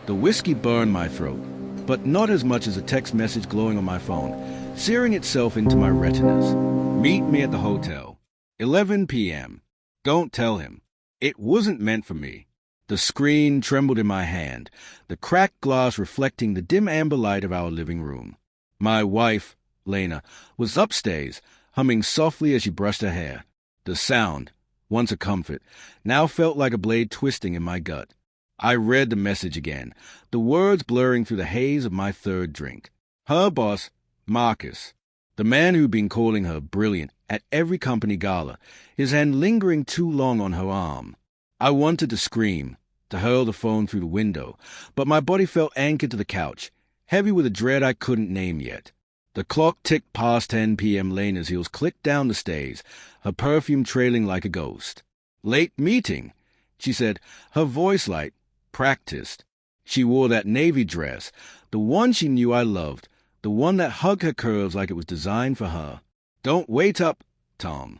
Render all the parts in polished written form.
The whiskey burned my throat, but not as much as a text message glowing on my phone, searing itself into my retinas. Meet me at the hotel. 11 p.m. Don't tell him. It wasn't meant for me. The screen trembled in my hand, the cracked glass reflecting the dim amber light of our living room. My wife, Lena, was upstairs, humming softly as she brushed her hair. The sound, once a comfort, now felt like a blade twisting in my gut. I read the message again, the words blurring through the haze of my third drink. Her boss, Marcus, the man who'd been calling her brilliant at every company gala, his hand lingering too long on her arm. I wanted to scream, to hurl the phone through the window, but my body felt anchored to the couch, heavy with a dread I couldn't name yet. The clock ticked past 10 p.m. Lena's heels clicked down the stairs, her perfume trailing like a ghost. Late meeting, she said, her voice light, practiced. She wore that navy dress, the one she knew I loved, the one that hugged her curves like it was designed for her. Don't wait up, Tom.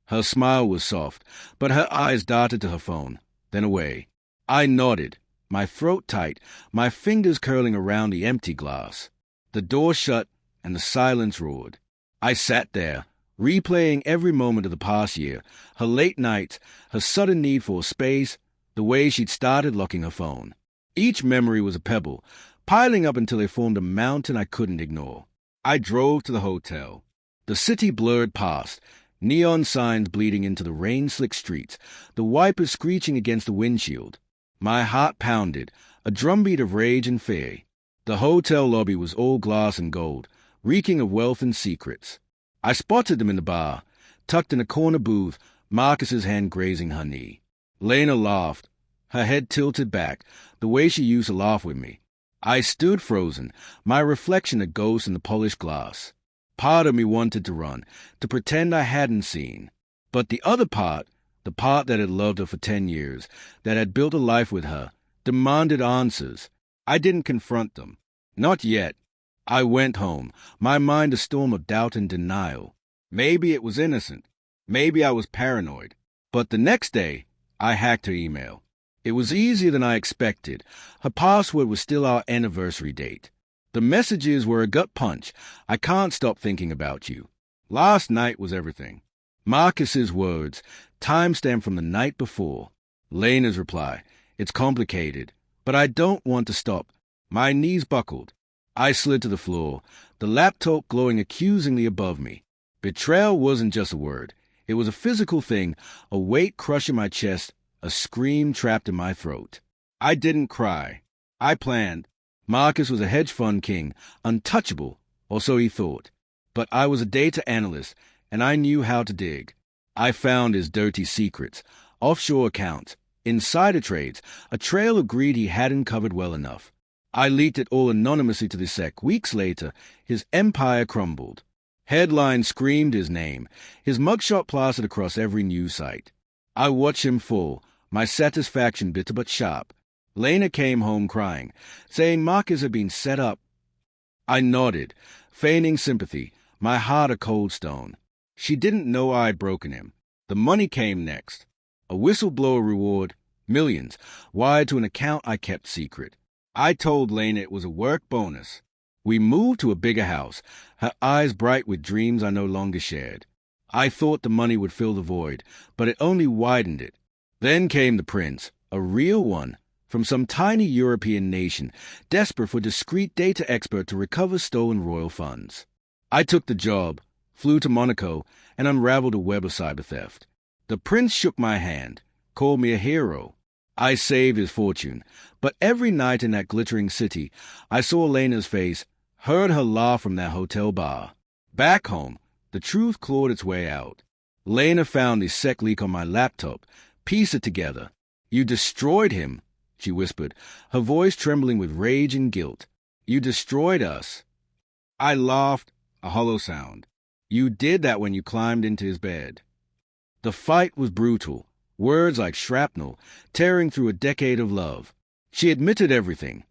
Her smile was soft, but her eyes darted to her phone, then away. I nodded, my throat tight, my fingers curling around the empty glass. The door shut, and the silence roared. I sat there, replaying every moment of the past year, her late nights, her sudden need for space, the way she'd started locking her phone. Each memory was a pebble, piling up until they formed a mountain I couldn't ignore. I drove to the hotel. The city blurred past, neon signs bleeding into the rain-slick streets, the wipers screeching against the windshield. My heart pounded, a drumbeat of rage and fear. The hotel lobby was all glass and gold, reeking of wealth and secrets. I spotted them in the bar, tucked in a corner booth, Marcus's hand grazing her knee. Lena laughed, her head tilted back, the way she used to laugh with me. I stood frozen, my reflection a ghost in the polished glass. Part of me wanted to run, to pretend I hadn't seen. But the other part, the part that had loved her for 10 years, that had built a life with her, demanded answers. I didn't confront them. Not yet. I went home, my mind a storm of doubt and denial. Maybe it was innocent. Maybe I was paranoid. But the next day, I hacked her email. It was easier than I expected. Her password was still our anniversary date. The messages were a gut punch. I can't stop thinking about you. Last night was everything. Marcus's words, timestamped from the night before. Lena's reply, it's complicated, but I don't want to stop. My knees buckled. I slid to the floor, the laptop glowing accusingly above me. Betrayal wasn't just a word. It was a physical thing, a weight crushing my chest, a scream trapped in my throat. I didn't cry. I planned. Marcus was a hedge fund king, untouchable, or so he thought. But I was a data analyst, and I knew how to dig. I found his dirty secrets, offshore accounts, insider trades, a trail of greed he hadn't covered well enough. I leaked it all anonymously to the SEC. Weeks later, his empire crumbled. Headlines screamed his name, his mugshot plastered across every news site. I watched him fall, my satisfaction bitter but sharp. Lena came home crying, saying Marcus had been set up. I nodded, feigning sympathy, my heart a cold stone. She didn't know I'd broken him. The money came next. A whistleblower reward, millions, wired to an account I kept secret. I told Lena it was a work bonus. We moved to a bigger house, her eyes bright with dreams I no longer shared. I thought the money would fill the void, but it only widened it. Then came the prince, a real one, from some tiny European nation, desperate for a discreet data expert to recover stolen royal funds. I took the job, flew to Monaco, and unraveled a web of cyber theft. The prince shook my hand, called me a hero. I saved his fortune, but every night in that glittering city, I saw Lena's face, heard her laugh from that hotel bar. Back home, the truth clawed its way out. Lena found the SEC leak on my laptop, pieced it together. You destroyed him, she whispered, her voice trembling with rage and guilt. You destroyed us. I laughed, a hollow sound. You did that when you climbed into his bed. The fight was brutal, words like shrapnel, tearing through a decade of love. She admitted everything.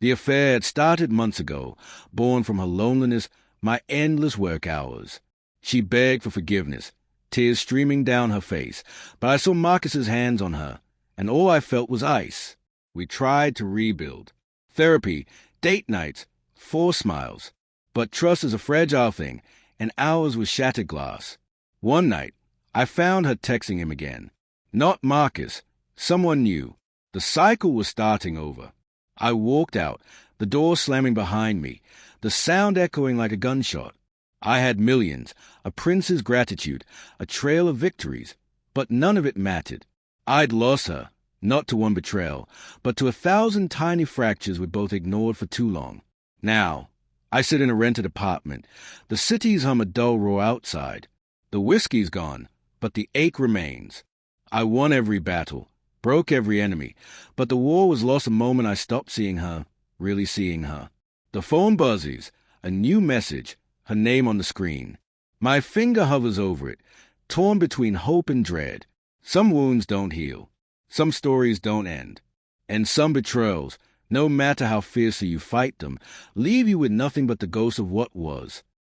The affair had started months ago, born from her loneliness, my endless work hours. She begged for forgiveness, tears streaming down her face, but I saw Marcus's hands on her, and all I felt was ice. We tried to rebuild. Therapy, date nights, 4 smiles. But trust is a fragile thing, and ours was shattered glass. One night, I found her texting him again. Not Marcus, someone new. The cycle was starting over. I walked out, the door slamming behind me, the sound echoing like a gunshot. I had millions, a prince's gratitude, a trail of victories, but none of it mattered. I'd lost her, not to one betrayal, but to 1,000 tiny fractures we both ignored for too long. Now, I sit in a rented apartment. The cities hum a dull roar outside. The whiskey's gone, but the ache remains. I won every battle, broke every enemy, but the war was lost the moment I stopped seeing her, really seeing her. The phone buzzes, a new message, her name on the screen. My finger hovers over it, torn between hope and dread. Some wounds don't heal, some stories don't end, and some betrayals, no matter how fiercely you fight them, leave you with nothing but the ghost of what was.